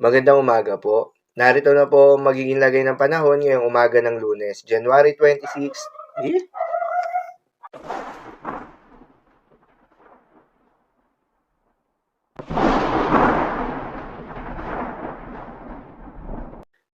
Magandang umaga po. Narito na po ang magiging lagay ng panahon ngayong umaga ng Lunes, January 26.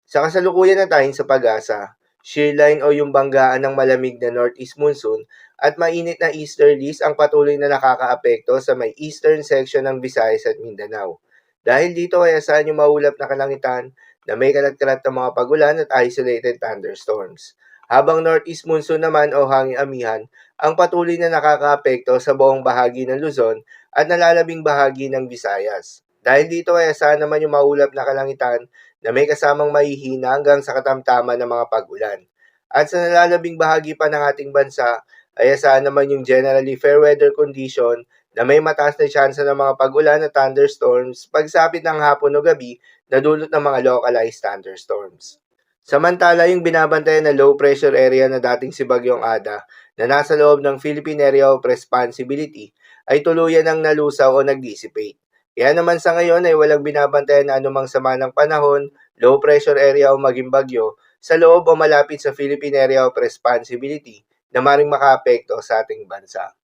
Sa kasalukuyan na tayong sa pag-asa, shear line o yung banggaan ng malamig na northeast monsoon at mainit na easterlies ang patuloy na nakakaapekto sa may eastern section ng Visayas at Mindanao. Dahil dito ay asahan yung maulap na kalangitan na may kalat-kalat na mga pagulan at isolated thunderstorms. Habang northeast monsoon naman o hangin amihan ang patuloy na nakakaapekto sa buong bahagi ng Luzon at nalalabing bahagi ng Visayas. Dahil dito ay asahan naman yung maulap na kalangitan na may kasamang mahihina hanggang sa katamtaman ng mga pag-ulan. At sa nalalabing bahagi pa ng ating bansa, ay asahan naman yung generally fair weather condition na may mataas na tsansa ng mga pag-ulan at thunderstorms pagsapit ng hapon o gabi na dulot ng mga localized thunderstorms. Samantala, yung binabantayan na low pressure area na dating si Bagyong Ada na nasa loob ng Philippine Area of Responsibility ay tuluyan ng nalusaw o nag-dissipate. Kaya naman sa ngayon ay walang binabantayan na anumang sama ng panahon, low pressure area o maging bagyo sa loob o malapit sa Philippine Area of Responsibility na maring makaapekto sa ating bansa.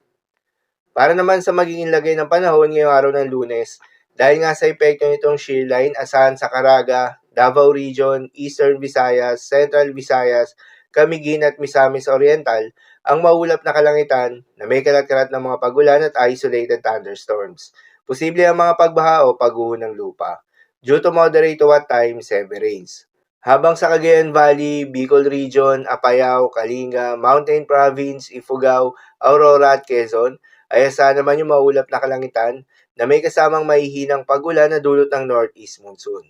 Para naman sa magiging lagay ng panahon ngayong araw ng Lunes, dahil nga sa epekto nitong shear line, asahan sa Caraga, Davao Region, Eastern Visayas, Central Visayas, Camiguin at Misamis Oriental, ang maulap na kalangitan na may kalat-kalat ng mga pagulan at isolated thunderstorms. Posible ang mga pagbaha o pagguho ng lupa. Due to moderate to at times heavy rains. Habang sa Cagayan Valley, Bicol Region, Apayao, Kalinga, Mountain Province, Ifugao, Aurora at Quezon, ay asahan naman yung maulap na kalangitan na may kasamang mahihinang pagulan na dulot ng northeast monsoon.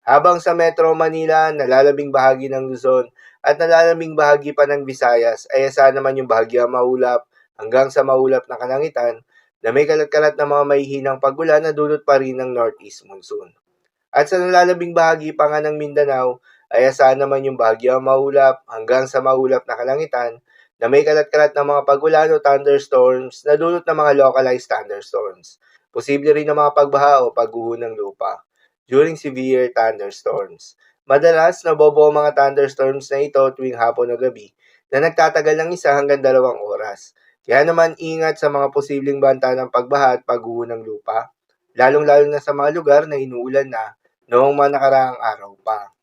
Habang sa Metro Manila, nalalabing bahagi ng Luzon at nalalabing bahagi pa ng Visayas ay asahan naman yung bahagyang maulap hanggang sa maulap na kalangitan na may kalat-kalat na mga mahihinang pagulan na dulot pa rin ng northeast monsoon. At sa nalalabing bahagi pa nga ng Mindanao ay asahan naman yung bahagyang maulap hanggang sa maulap na kalangitan na may kalat-kalat na mga pagulan o thunderstorms na dulot ng mga localized thunderstorms. Posible rin ng mga pagbaha o pagguho ng lupa during severe thunderstorms. Madalas, nabobo ang mga thunderstorms na ito tuwing hapon o gabi na nagtatagal ng 1 hanggang 2 oras. Kaya naman ingat sa mga posibleng banta ng pagbaha at pagguho ng lupa, lalong-lalo na sa mga lugar na inuulan na noong mga nakaraang araw pa.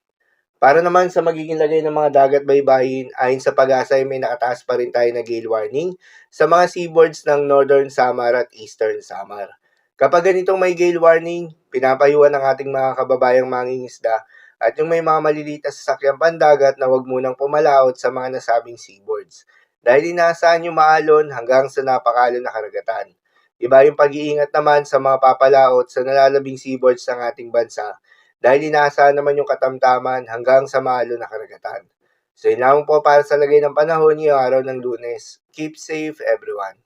Para naman sa magiging lagay ng mga dagat baybayin, ayon sa pag-asa ay may nakataas pa rin tayo na gale warning sa mga seaboards ng Northern Samar at Eastern Samar. Kapag ganitong may gale warning, pinapayuhan ng ating mga kababayang mangingisda at yung may mga maliliit na sasakyang pandagat na huwag munang pumalaot sa mga nasabing seaboards dahil inaasahan yung maalon hanggang sa napakalon na karagatan. Iba yung pag-iingat naman sa mga papalaot sa nalalabing seaboards ng ating bansa dahil inaasahan naman yung katamtaman hanggang sa maalon na karagatan. So yun lang po para sa lagay ng panahon ngayong araw ng Lunes. Keep safe everyone.